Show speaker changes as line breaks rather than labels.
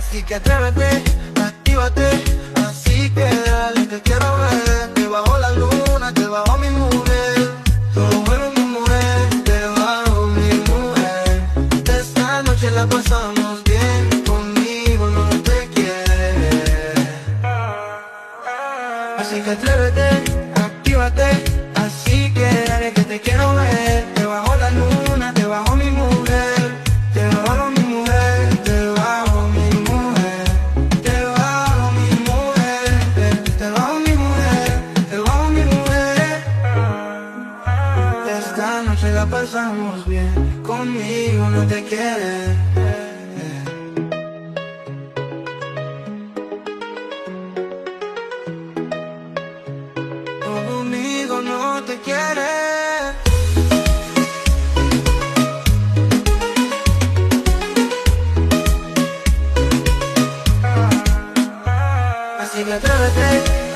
Así que atrévete, actívate, así que dale, te quiero ver. Debajo la luna, debajo mi mujer, todo bueno mi mujer, debajo mi mujer. Esta noche la pasamos bien, conmigo no te quieres. Así que atrévete, actívate, así que dale que te quiero ver. Debajo la luna, debajo mi mujer, debajo mi mujer, debajo mi mujer, debajo mi mujer, debajo mi mujer, debajo mi mujer. Esta noche la pasamos bien, conmigo no te quieres. Conmigo no te quieres. Así que atrévete,